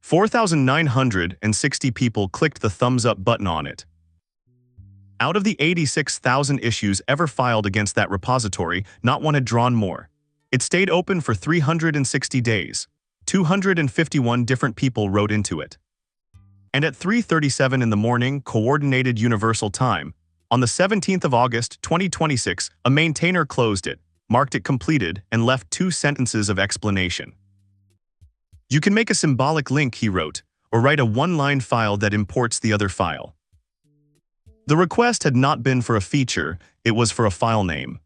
4,960 people clicked the thumbs up button on it. Out of the 86,000 issues ever filed against that repository, not one had drawn more. It stayed open for 360 days. 251 different people wrote into it. And at 3:37 in the morning, Coordinated Universal Time, on the 17th of August, 2026, a maintainer closed it, marked it completed, and left 2 sentences of explanation. You can make a symbolic link, he wrote, or write a one-line file that imports the other file. The request had not been for a feature, it was for a file name.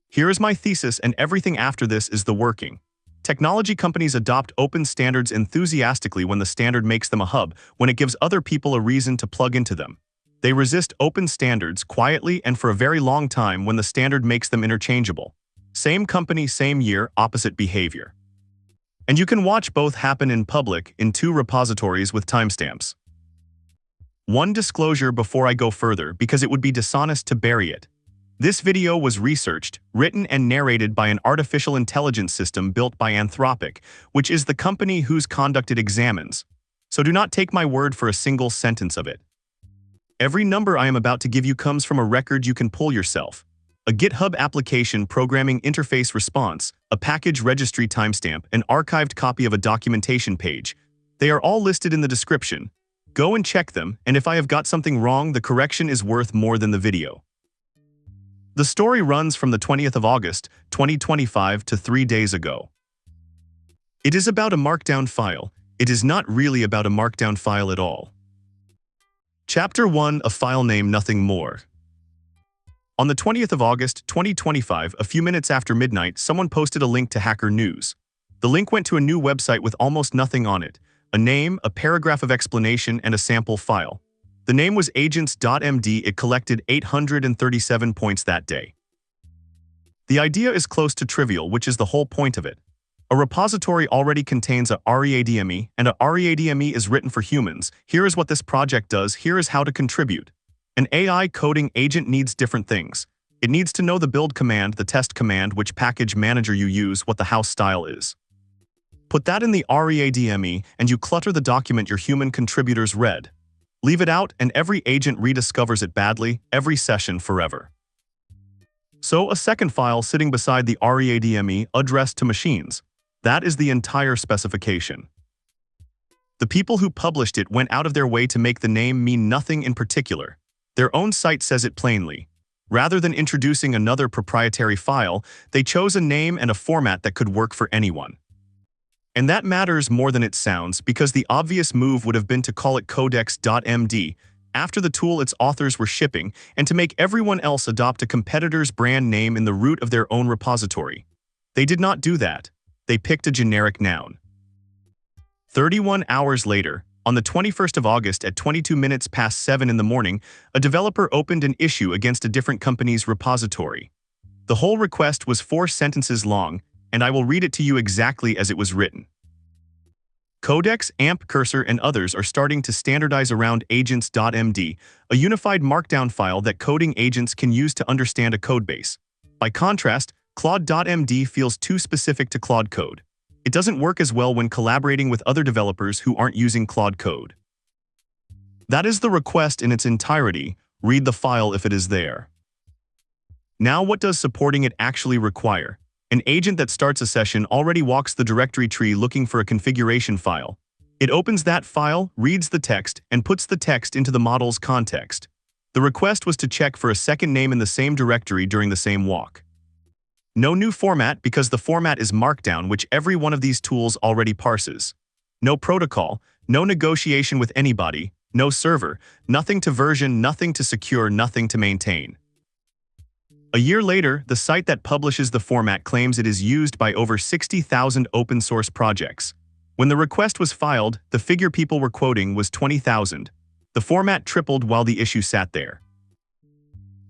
Here is my thesis, and everything after this is the working. Technology companies adopt open standards enthusiastically when the standard makes them a hub, when it gives other people a reason to plug into them. They resist open standards quietly and for a very long time when the standard makes them interchangeable. Same company, same year, opposite behavior. And you can watch both happen in public in 2 repositories with timestamps. One disclosure before I go further, because it would be dishonest to bury it. This video was researched, written and narrated by an artificial intelligence system built by Anthropic, which is the company whose conduct it examines. So do not take my word for a single sentence of it. Every number I am about to give you comes from a record you can pull yourself. A GitHub application programming interface response, a package registry timestamp, an archived copy of a documentation page. They are all listed in the description. Go and check them, and if I have got something wrong, the correction is worth more than the video. The story runs from the 20th of August, 2025 to 3 days ago. It is about a markdown file. It is not really about a markdown file at all. Chapter 1, a file name, nothing more. On the 20th of August, 2025, a few minutes after midnight, someone posted a link to Hacker News. The link went to a new website with almost nothing on it. A name, a paragraph of explanation, and a sample file. The name was AGENTS.md. It collected 837 points that day. The idea is close to trivial, which is the whole point of it. A repository already contains a README, and a README is written for humans. Here is what this project does, here is how to contribute. An AI coding agent needs different things. It needs to know the build command, the test command, which package manager you use, what the house style is. Put that in the README, and you clutter the document your human contributors read. Leave it out, and every agent rediscovers it badly, every session forever. So a second file sitting beside the README addressed to machines. That is the entire specification. The people who published it went out of their way to make the name mean nothing in particular. Their own site says it plainly. Rather than introducing another proprietary file, they chose a name and a format that could work for anyone. And that matters more than it sounds, because the obvious move would have been to call it Codex.md, after the tool its authors were shipping, and to make everyone else adopt a competitor's brand name in the root of their own repository. They did not do that. They picked a generic noun. 31 hours later, on the 21st of August at 22 minutes past 7 in the morning, a developer opened an issue against a different company's repository. The whole request was 4 sentences long, and I will read it to you exactly as it was written. Codex, AMP, Cursor, and others are starting to standardize around agents.md, a unified markdown file that coding agents can use to understand a codebase. By contrast, claude.md feels too specific to claude-code. It doesn't work as well when collaborating with other developers who aren't using claude-code. That is the request in its entirety. Read the file if it is there. Now, what does supporting it actually require? An agent that starts a session already walks the directory tree looking for a configuration file. It opens that file, reads the text, and puts the text into the model's context. The request was to check for a second name in the same directory during the same walk. No new format, because the format is Markdown, which every one of these tools already parses. No protocol, no negotiation with anybody, no server, nothing to version, nothing to secure, nothing to maintain. A year later, the site that publishes the format claims it is used by over 60,000 open source projects. When the request was filed, the figure people were quoting was 20,000. The format tripled while the issue sat there.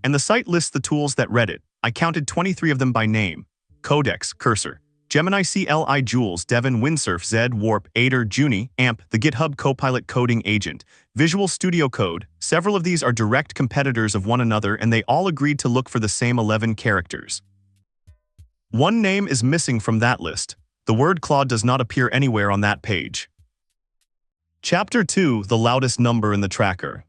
And the site lists the tools that read it. I counted 23 of them by name: Codex, Cursor, Gemini CLI, Jules, Devin, Windsurf, Zed, Warp, Aider, Juni, AMP, the GitHub Copilot coding agent, Visual Studio Code. Several of these are direct competitors of one another, and they all agreed to look for the same 11 characters. One name is missing from that list. The word Claude does not appear anywhere on that page. Chapter 2: The Loudest Number in the Tracker.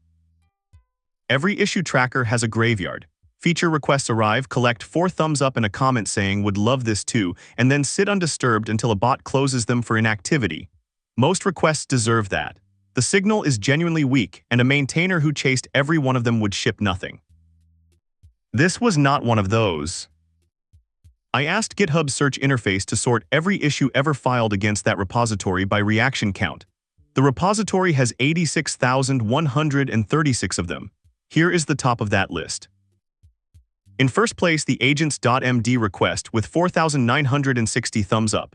Every issue tracker has a graveyard. Feature requests arrive, collect 4 thumbs up and a comment saying "would love this too," and then sit undisturbed until a bot closes them for inactivity. Most requests deserve that. The signal is genuinely weak, and a maintainer who chased every one of them would ship nothing. This was not one of those. I asked GitHub's search interface to sort every issue ever filed against that repository by reaction count. The repository has 86,136 of them. Here is the top of that list. In first place, the AGENTS.md request with 4,960 thumbs up.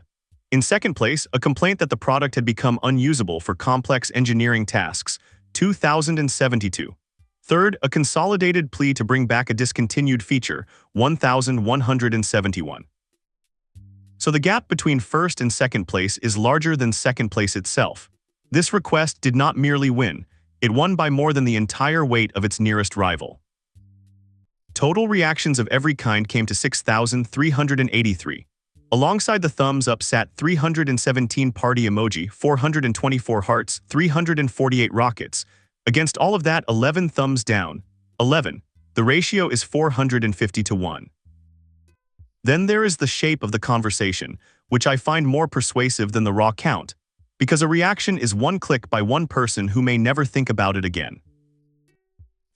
In second place, a complaint that the product had become unusable for complex engineering tasks, 2,072. Third, a consolidated plea to bring back a discontinued feature, 1,171. So the gap between first and second place is larger than second place itself. This request did not merely win, it won by more than the entire weight of its nearest rival. Total reactions of every kind came to 6,383. Alongside the thumbs up sat 317 party emoji, 424 hearts, 348 rockets. Against all of that, 11 thumbs down. 11. The ratio is 450 to 1. Then there is the shape of the conversation, which I find more persuasive than the raw count, because a reaction is one click by one person who may never think about it again.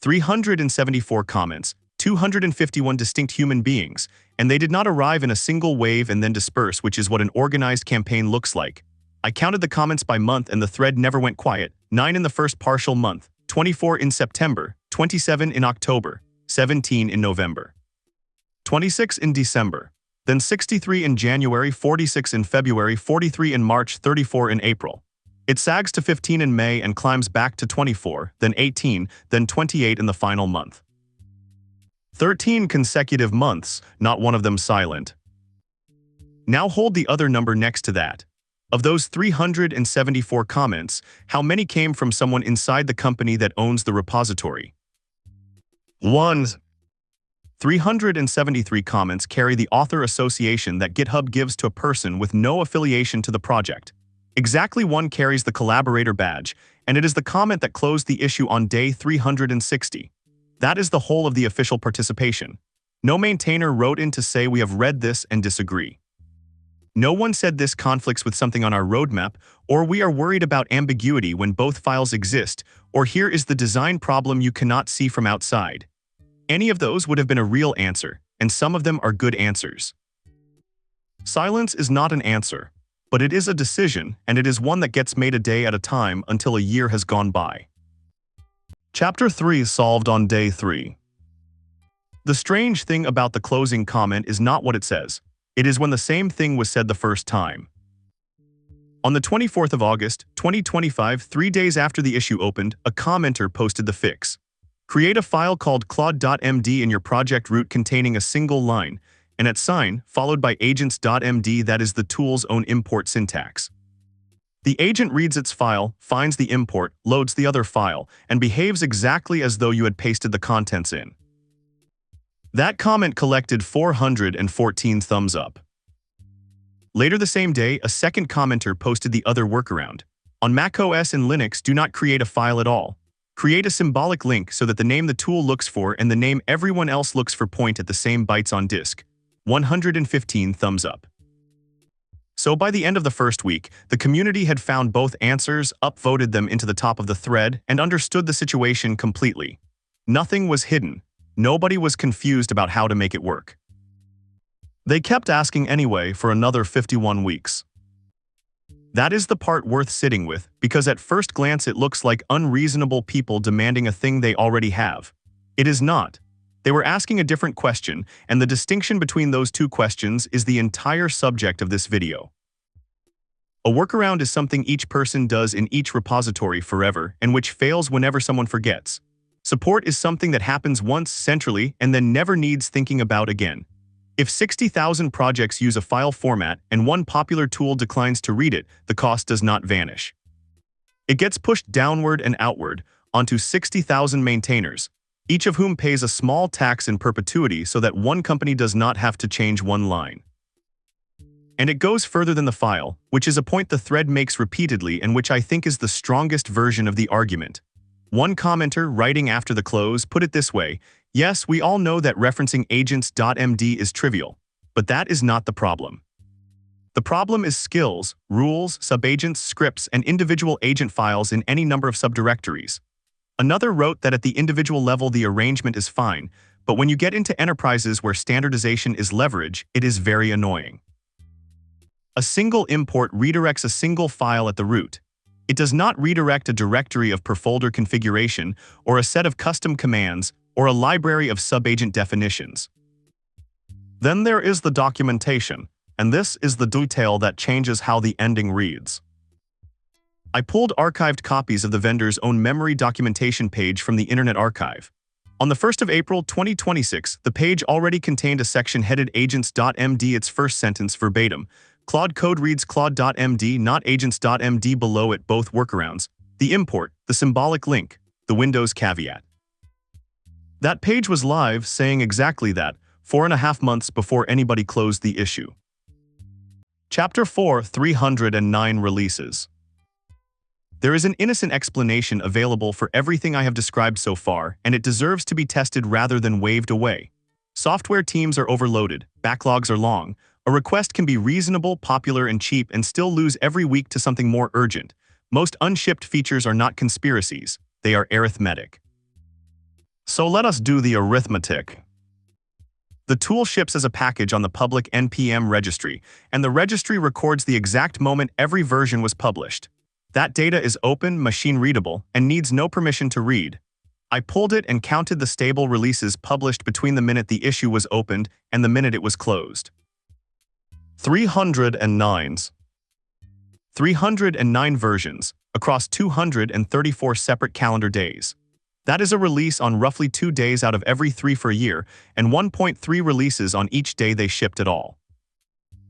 374 comments, 251 distinct human beings, and they did not arrive in a single wave and then disperse, which is what an organized campaign looks like. I counted the comments by month and the thread never went quiet. 9 in the first partial month, 24 in September, 27 in October, 17 in November, 26 in December, then 63 in January, 46 in February, 43 in March, 34 in April. It sags to 15 in May and climbs back to 24, then 18, then 28 in the final month. 13 consecutive months, not one of them silent. Now hold the other number next to that. Of those 374 comments, how many came from someone inside the company that owns the repository? 1. 373 comments carry the author association that GitHub gives to a person with no affiliation to the project. Exactly 1 carries the collaborator badge, and it is the comment that closed the issue on day 360. That is the whole of the official participation. No maintainer wrote in to say we have read this and disagree. No one said this conflicts with something on our roadmap, or we are worried about ambiguity when both files exist, or here is the design problem you cannot see from outside. Any of those would have been a real answer, and some of them are good answers. Silence is not an answer, but it is a decision, and it is one that gets made a day at a time until a year has gone by. Chapter 3 solved on day 3. The strange thing about the closing comment is not what it says. It is when the same thing was said the first time. On the 24th of August, 2025, 3 days after the issue opened, a commenter posted the fix. Create a file called claude.md in your project root containing a single line, and at sign, followed by agents.md, that is the tool's own import syntax. The agent reads its file, finds the import, loads the other file, and behaves exactly as though you had pasted the contents in. That comment collected 414 thumbs up. Later the same day, a second commenter posted the other workaround. On macOS and Linux, do not create a file at all. Create a symbolic link so that the name the tool looks for and the name everyone else looks for point at the same bytes on disk. 115 thumbs up. So by the end of the first week, the community had found both answers, upvoted them into the top of the thread, and understood the situation completely. Nothing was hidden. Nobody was confused about how to make it work. They kept asking anyway for another 51 weeks. That is the part worth sitting with, because at first glance it looks like unreasonable people demanding a thing they already have. It is not. They were asking a different question, and the distinction between those two questions is the entire subject of this video. A workaround is something each person does in each repository forever and which fails whenever someone forgets. Support is something that happens once centrally and then never needs thinking about again. If 60,000 projects use a file format and one popular tool declines to read it, the cost does not vanish. It gets pushed downward and outward onto 60,000 maintainers, each of whom pays a small tax in perpetuity so that one company does not have to change one line. And it goes further than the file, which is a point the thread makes repeatedly and which I think is the strongest version of the argument. One commenter writing after the close put it this way: yes, we all know that referencing agents.md is trivial, but that is not the problem. The problem is skills, rules, subagents, scripts, and individual agent files in any number of subdirectories. Another wrote that at the individual level the arrangement is fine, but when you get into enterprises where standardization is leverage, it is very annoying. A single import redirects a single file at the root. It does not redirect a directory of per-folder configuration or a set of custom commands or a library of subagent definitions. Then there is the documentation, and this is the detail that changes how the ending reads. I pulled archived copies of the vendor's own memory documentation page from the Internet Archive. On the 1st of April 2026, the page already contained a section headed agents.md, its first sentence verbatim. Claude-code reads claude.md, not agents.md below it, both workarounds, the import, the symbolic link, the Windows caveat. That page was live, saying exactly that, 4.5 months before anybody closed the issue. Chapter 4, 309 Releases. There is an innocent explanation available for everything I have described so far, and it deserves to be tested rather than waved away. Software teams are overloaded, backlogs are long. A request can be reasonable, popular, and cheap and still lose every week to something more urgent. Most unshipped features are not conspiracies, they are arithmetic. So let us do the arithmetic. The tool ships as a package on the public NPM registry, and the registry records the exact moment every version was published. That data is open, machine-readable, and needs no permission to read. I pulled it and counted the stable releases published between the minute the issue was opened and the minute it was closed. 309 versions, across 234 separate calendar days. That is a release on roughly 2 days out of every 3 for a year, and 1.3 releases on each day they shipped at all.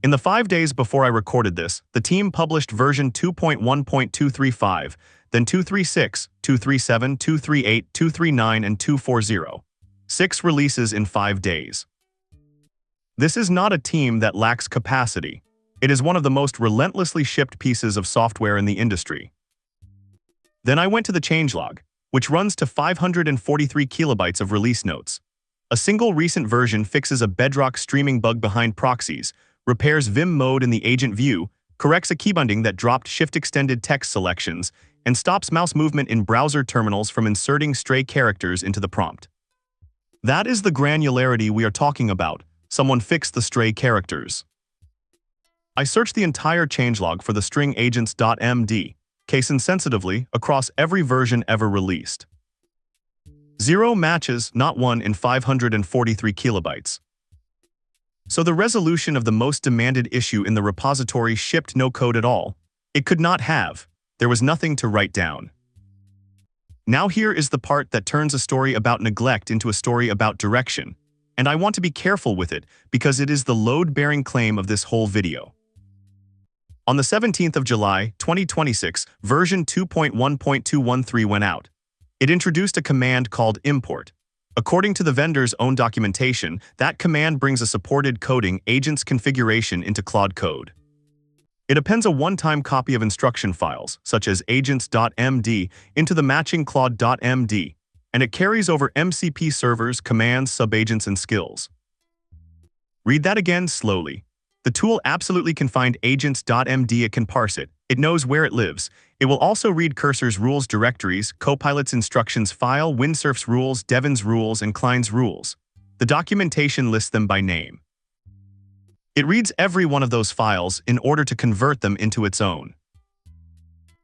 In the 5 days before I recorded this, the team published version 2.1.235, then 236, 237, 238, 239, and 240. 6 releases in 5 days. This is not a team that lacks capacity. It is one of the most relentlessly shipped pieces of software in the industry. Then I went to the changelog, which runs to 543 kilobytes of release notes. A single recent version fixes a bedrock streaming bug behind proxies, repairs Vim mode in the agent view, corrects a keybinding that dropped shift-extended text selections, and stops mouse movement in browser terminals from inserting stray characters into the prompt. That is the granularity we are talking about. Someone fixed the stray characters. I searched the entire changelog for the string agents.md, case-insensitively, across every version ever released. 0 matches, not 1 in 543 kilobytes. So the resolution of the most demanded issue in the repository shipped no code at all. It could not have. There was nothing to write down. Now here is the part that turns a story about neglect into a story about direction. And I want to be careful with it because it is the load-bearing claim of this whole video. On the 17th of July, 2026, version 2.1.213 went out. It introduced a command called import. According to the vendor's own documentation, that command brings a supported coding agent's configuration into claude-code. It appends a one-time copy of instruction files, such as agents.md, into the matching claude.md, and it carries over MCP servers, commands, subagents, and skills. Read that again slowly. The tool absolutely can find agents.md, it can parse it, it knows where it lives. It will also read Cursor's rules directories, Copilot's instructions file, Windsurf's rules, Devin's rules, and Klein's rules. The documentation lists them by name. It reads every one of those files in order to convert them into its own.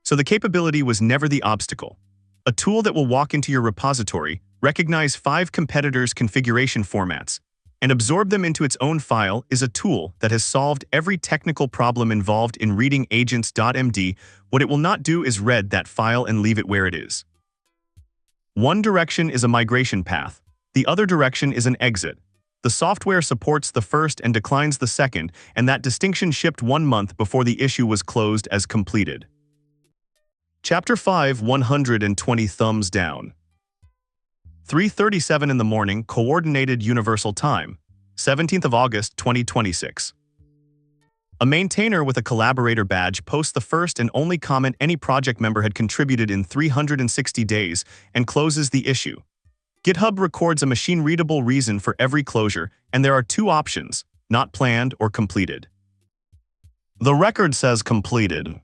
So the capability was never the obstacle. A tool that will walk into your repository, recognize 5 competitors' configuration formats, and absorb them into its own file is a tool that has solved every technical problem involved in reading agents.md. What it will not do is read that file and leave it where it is. One direction is a migration path. The other direction is an exit. The software supports the first and declines the second, and that distinction shipped 1 month before the issue was closed as completed. Chapter 5, 120 thumbs down. 3:37 in the morning, Coordinated Universal Time, 17th of August, 2026. A maintainer with a collaborator badge posts the first and only comment any project member had contributed in 360 days and closes the issue. GitHub records a machine-readable reason for every closure, and there are two options: not planned or completed. The record says completed.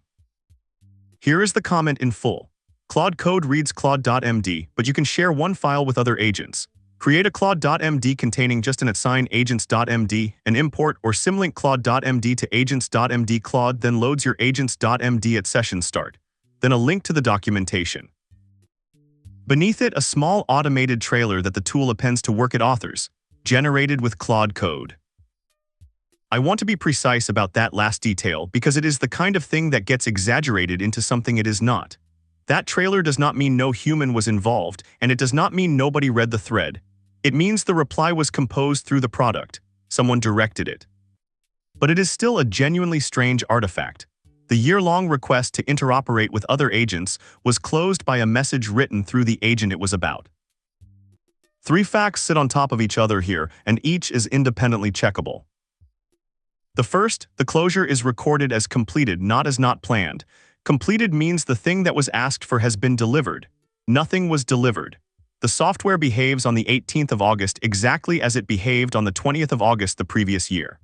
Here is the comment in full. Claude-code reads claude.md, but you can share one file with other agents. Create a claude.md containing just an assign agents.md, an import or symlink claude.md to agents.md. Claude then loads your agents.md at session start, then a link to the documentation. Beneath it, a small automated trailer that the tool appends to work it authors, generated with Claude-code. I want to be precise about that last detail because it is the kind of thing that gets exaggerated into something it is not. That trailer does not mean no human was involved, and it does not mean nobody read the thread. It means the reply was composed through the product. Someone directed it. But it is still a genuinely strange artifact. The year-long request to interoperate with other agents was closed by a message written through the agent it was about. Three facts sit on top of each other here, and each is independently checkable. The first, the closure is recorded as completed, not as not planned. Completed means the thing that was asked for has been delivered. Nothing was delivered. The software behaves on the 18th of August exactly as it behaved on the 20th of August the previous year.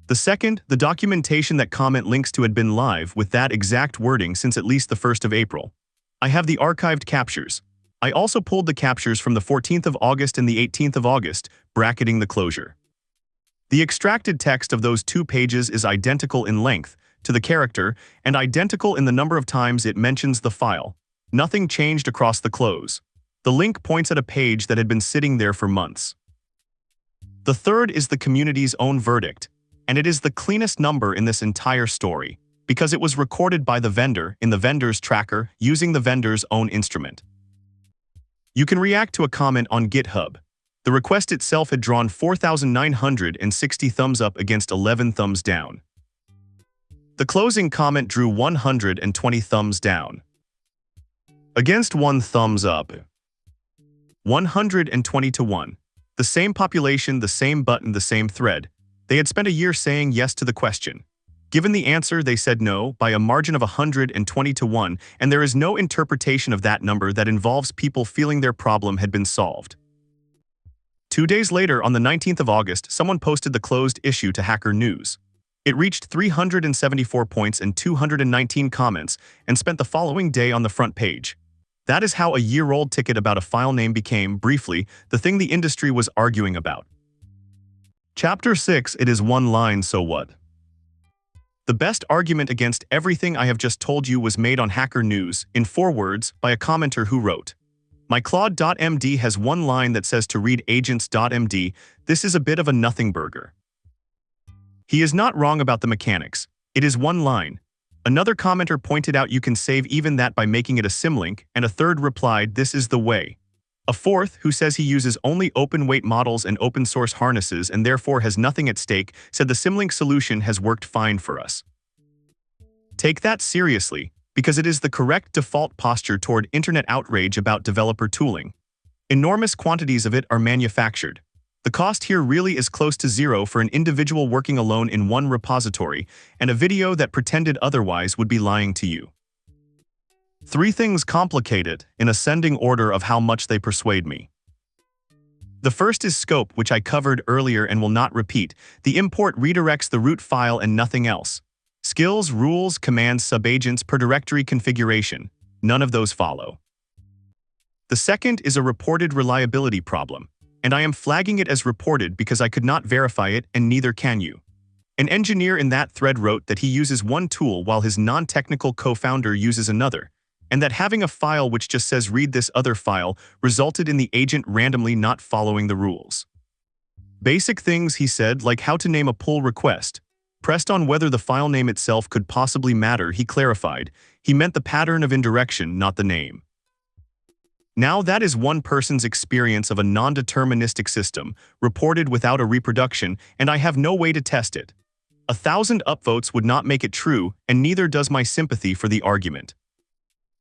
The second, the documentation that comment links to had been live with that exact wording since at least the 1st of April. I have the archived captures. I also pulled the captures from the 14th of August and the 18th of August, bracketing the closure. The extracted text of those two pages is identical in length to the character and identical in the number of times it mentions the file. Nothing changed across the close. The link points at a page that had been sitting there for months. The third is the community's own verdict, and it is the cleanest number in this entire story because it was recorded by the vendor in the vendor's tracker using the vendor's own instrument. You can react to a comment on GitHub. The request itself had drawn 4,960 thumbs up against 11 thumbs down. The closing comment drew 120 thumbs down against 1 thumbs up. 120 to 1. The same population, the same button, the same thread. They had spent a year saying yes to the question. Given the answer, they said no by a margin of 120 to 1, and there is no interpretation of that number that involves people feeling their problem had been solved. 2 days later, on the 19th of August, someone posted the closed issue to Hacker News. It reached 374 points and 219 comments and spent the following day on the front page. That is how a year-old ticket about a file name became, briefly, the thing the industry was arguing about. Chapter 6, it is one line, so what? The best argument against everything I have just told you was made on Hacker News, in 4 words, by a commenter who wrote, "My claude.md has one line that says to read agents.md, this is a bit of a nothing burger." He is not wrong about the mechanics. It is one line. Another commenter pointed out you can save even that by making it a symlink, and a third replied, this is the way. A fourth, who says he uses only open-weight models and open-source harnesses and therefore has nothing at stake, said the symlink solution has worked fine for us. Take that seriously, because it is the correct default posture toward internet outrage about developer tooling. Enormous quantities of it are manufactured. The cost here really is close to zero for an individual working alone in one repository, and a video that pretended otherwise would be lying to you. 3 things complicate it, in ascending order of how much they persuade me. The first is scope, which I covered earlier and will not repeat. The import redirects the root file and nothing else. Skills, rules, commands, subagents, per directory configuration. None of those follow. The second is a reported reliability problem, and I am flagging it as reported because I could not verify it and neither can you. An engineer in that thread wrote that he uses one tool while his non-technical co-founder uses another, and that having a file which just says read this other file resulted in the agent randomly not following the rules. Basic things, he said, like how to name a pull request. Pressed on whether the file name itself could possibly matter, he clarified. He meant the pattern of indirection, not the name. Now that is one person's experience of a non-deterministic system, reported without a reproduction, and I have no way to test it. 1,000 upvotes would not make it true, and neither does my sympathy for the argument.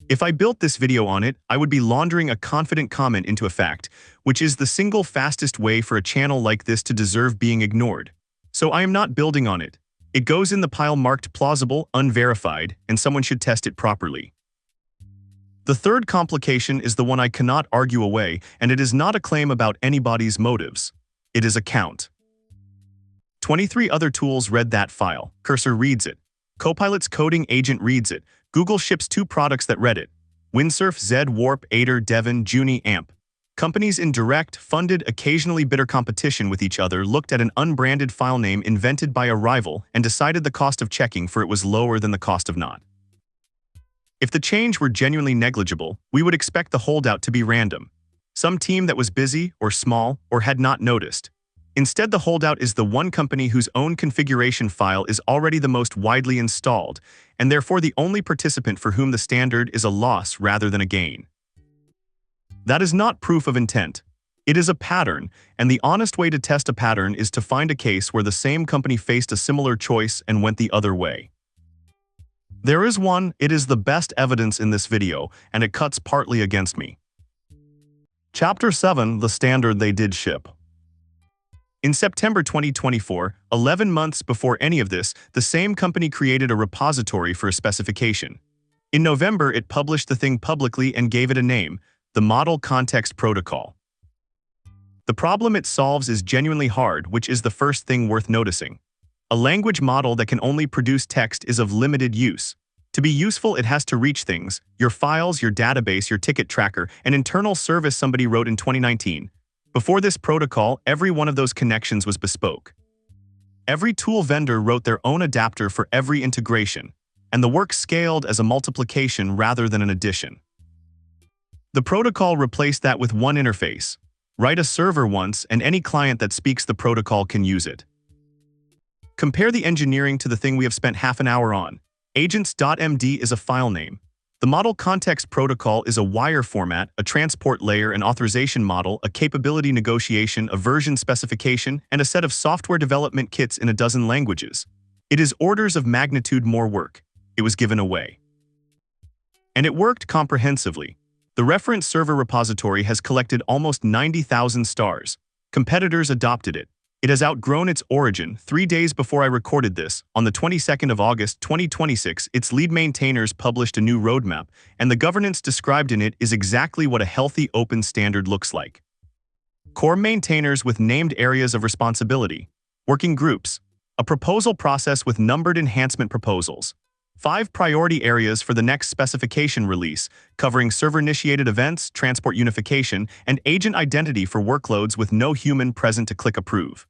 If I built this video on it, I would be laundering a confident comment into a fact, which is the single fastest way for a channel like this to deserve being ignored. So I am not building on it. It goes in the pile marked plausible, unverified, and someone should test it properly. The third complication is the one I cannot argue away, and it is not a claim about anybody's motives. It is a count. 23 other tools read that file. Cursor reads it. Copilot's coding agent reads it. Google ships 2 products that read it. Windsurf, Z, Warp, Aider, Devin, Juni, AMP. Companies in direct, funded, occasionally bitter competition with each other looked at an unbranded file name invented by a rival and decided the cost of checking for it was lower than the cost of not. If the change were genuinely negligible, we would expect the holdout to be random. Some team that was busy, or small, or had not noticed. Instead, the holdout is the one company whose own configuration file is already the most widely installed, and therefore the only participant for whom the standard is a loss rather than a gain. That is not proof of intent. It is a pattern, and the honest way to test a pattern is to find a case where the same company faced a similar choice and went the other way. There is one. It is the best evidence in this video, and it cuts partly against me. Chapter 7, the standard they did ship. In September 2024, 11 months before any of this, the same company created a repository for a specification. In November, it published the thing publicly and gave it a name, the Model Context Protocol. The problem it solves is genuinely hard, which is the first thing worth noticing. A language model that can only produce text is of limited use. To be useful, it has to reach things, your files, your database, your ticket tracker, an internal service somebody wrote in 2019. Before this protocol, every one of those connections was bespoke. Every tool vendor wrote their own adapter for every integration, and the work scaled as a multiplication rather than an addition. The protocol replaced that with one interface. Write a server once, and any client that speaks the protocol can use it. Compare the engineering to the thing we have spent half an hour on. AGENTS.md is a file name. The Model Context Protocol is a wire format, a transport layer, an authorization model, a capability negotiation, a version specification, and a set of software development kits in a dozen languages. It is orders of magnitude more work. It was given away. And it worked comprehensively. The reference server repository has collected almost 90,000 stars. Competitors adopted it. It has outgrown its origin. 3 days before I recorded this, on the 22nd of August 2026, its lead maintainers published a new roadmap, and the governance described in it is exactly what a healthy open standard looks like. Core maintainers with named areas of responsibility, working groups, a proposal process with numbered enhancement proposals, 5 priority areas for the next specification release, covering server-initiated events, transport unification, and agent identity for workloads with no human present to click approve.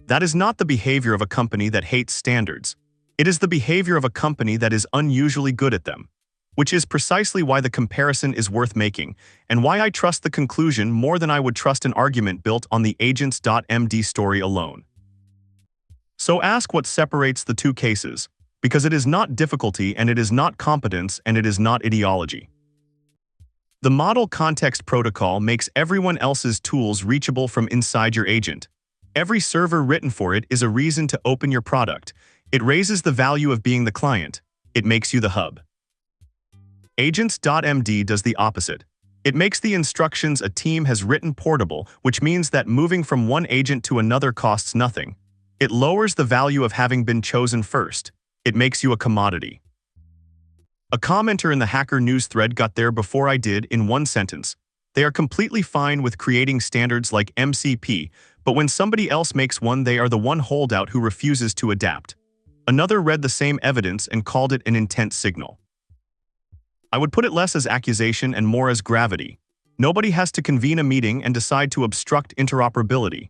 That is not the behavior of a company that hates standards. It is the behavior of a company that is unusually good at them, which is precisely why the comparison is worth making, and why I trust the conclusion more than I would trust an argument built on the AGENTS.md story alone. So ask what separates the two cases. Because it is not difficulty, and it is not competence, and it is not ideology. The Model Context Protocol makes everyone else's tools reachable from inside your agent. Every server written for it is a reason to open your product. It raises the value of being the client. It makes you the hub. Agents.md does the opposite. It makes the instructions a team has written portable, which means that moving from one agent to another costs nothing. It lowers the value of having been chosen first. It makes you a commodity. A commenter in the Hacker News thread got there before I did in one sentence. They are completely fine with creating standards like MCP, but when somebody else makes one, they are the one holdout who refuses to adapt. Another read the same evidence and called it an intent signal. I would put it less as accusation and more as gravity. Nobody has to convene a meeting and decide to obstruct interoperability.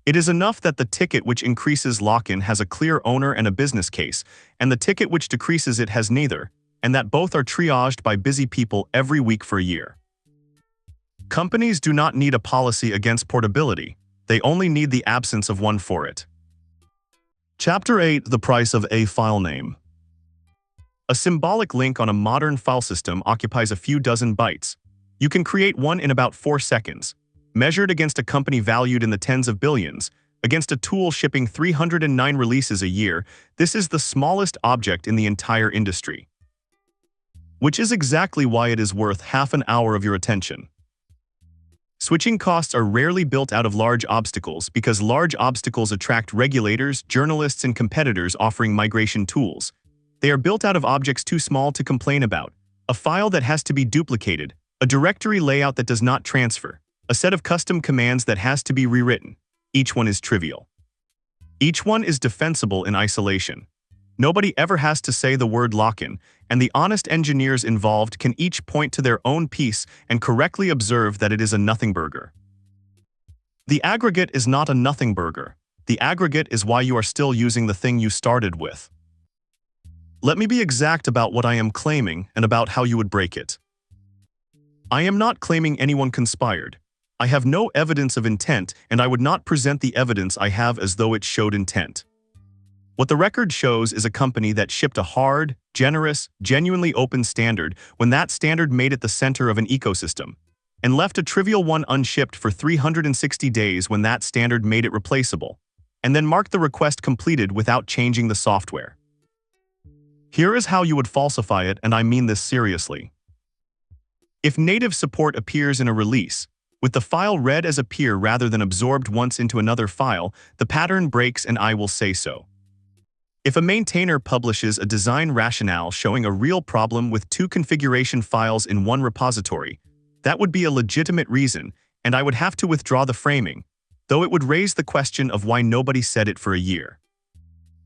It is enough that the ticket which increases lock-in has a clear owner and a business case, and the ticket which decreases it has neither, and that both are triaged by busy people every week for a year. Companies do not need a policy against portability. They only need the absence of one for it. Chapter 8, the Price of a Filename. A symbolic link on a modern file system occupies a few dozen bytes. You can create one in about 4 seconds. Measured against a company valued in the tens of billions, against a tool shipping 309 releases a year, this is the smallest object in the entire industry. Which is exactly why it is worth half an hour of your attention. Switching costs are rarely built out of large obstacles because large obstacles attract regulators, journalists, and competitors offering migration tools. They are built out of objects too small to complain about, a file that has to be duplicated, a directory layout that does not transfer, a set of custom commands that has to be rewritten. Each one is trivial. Each one is defensible in isolation. Nobody ever has to say the word lock-in, and the honest engineers involved can each point to their own piece and correctly observe that it is a nothing burger. The aggregate is not a nothing burger. The aggregate is why you are still using the thing you started with. Let me be exact about what I am claiming and about how you would break it. I am not claiming anyone conspired. I have no evidence of intent, and I would not present the evidence I have as though it showed intent. What the record shows is a company that shipped a hard, generous, genuinely open standard when that standard made it the center of an ecosystem, and left a trivial one unshipped for 360 days when that standard made it replaceable, and then marked the request completed without changing the software. Here is how you would falsify it, and I mean this seriously. If native support appears in a release, with the file read as a peer rather than absorbed once into another file, the pattern breaks and I will say so. If a maintainer publishes a design rationale showing a real problem with 2 configuration files in one repository, that would be a legitimate reason, and I would have to withdraw the framing, though it would raise the question of why nobody said it for a year.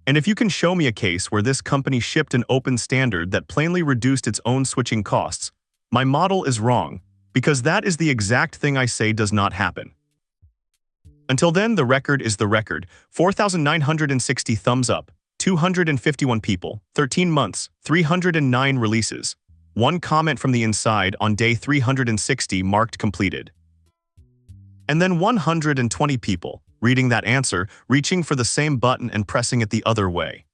And if you can show me a case where this company shipped an open standard that plainly reduced its own switching costs, my model is wrong, because that is the exact thing I say does not happen. Until then, the record is the record. 4,960 thumbs up. 251 people, 13 months, 309 releases. 1 comment from the inside on day 360 marked completed. And then 120 people, reading that answer, reaching for the same button and pressing it the other way.